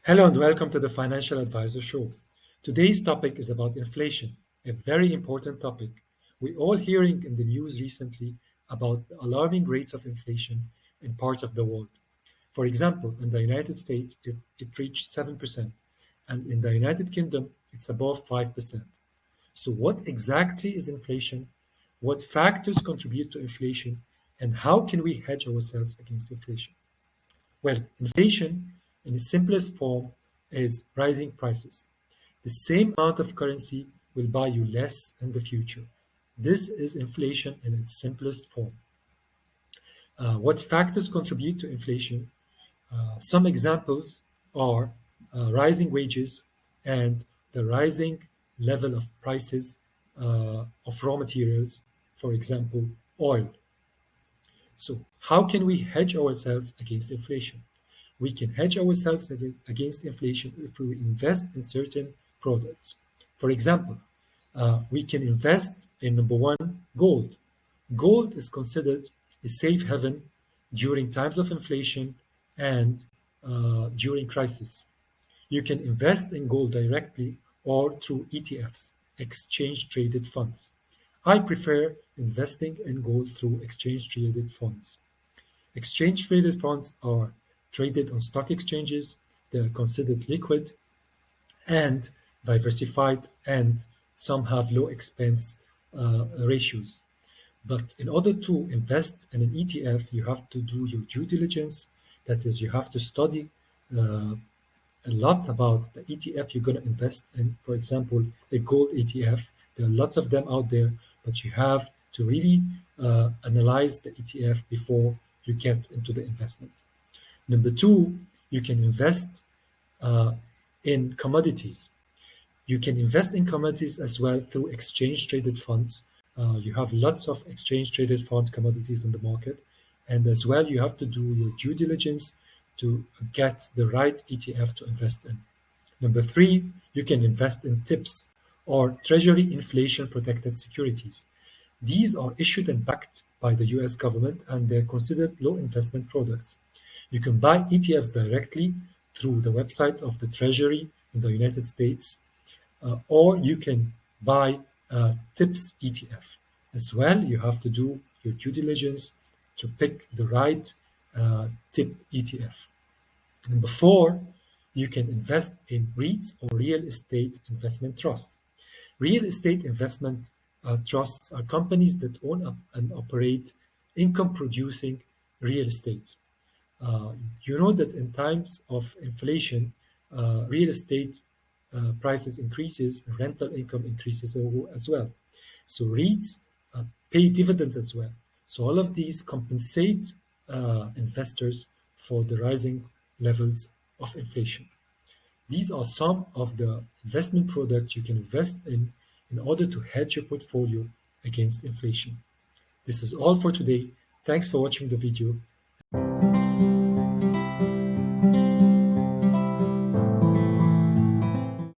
Hello and welcome to the Financial Advisor Show. Today's topic is about inflation, a very important topic. We're all hearing in the news recently about the alarming rates of inflation in parts of the world. For example, in the United States, it reached 7%, and in the United Kingdom, it's above 5%. So, what exactly is inflation? What factors contribute to inflation? And how can we hedge ourselves against inflation? Well, inflation in its simplest form is rising prices. The same amount of currency will buy you less in the future. This is inflation in its simplest form. What factors contribute to inflation? Some examples are rising wages and the rising level of prices of raw materials, for example, oil. So, how can we hedge ourselves against inflation? We can hedge ourselves against inflation if we invest in certain products. For example, we can invest in number one, gold. Gold is considered a safe haven during times of inflation and during crisis. You can invest in gold directly or through ETFs, exchange traded funds. I prefer investing in gold through exchange traded funds. Exchange traded funds are traded on stock exchanges, they're considered liquid and diversified, and some have low expense ratios. But in order to invest in an ETF, you have to do your due diligence. That is, you have to study a lot about the ETF you're going to invest in. For example, a gold ETF. There are lots of them out there, but you have to really analyze the ETF before you get into the investment. Number two, you can invest in commodities. You can invest in commodities as well through exchange traded funds. You have lots of exchange traded fund commodities in the market. And as well, you have to do your due diligence to get the right ETF to invest in. Number three, you can invest in TIPS or Treasury Inflation Protected Securities. These are issued and backed by the US government and they're considered low investment products. You can buy ETFs directly through the website of the Treasury in the United States, or you can buy TIPS ETF. As well, you have to do your due diligence to pick the right TIP ETF. Number four, you can invest in REITs or real estate investment trusts. Real estate investment trusts are companies that own and operate income-producing real estate. You know that in times of inflation, real estate prices increases, rental income increases as well. So REITs pay dividends as well. So all of these compensate investors for the rising levels of inflation. These are some of the investment products you can invest in order to hedge your portfolio against inflation. This is all for today. Thanks for watching the video.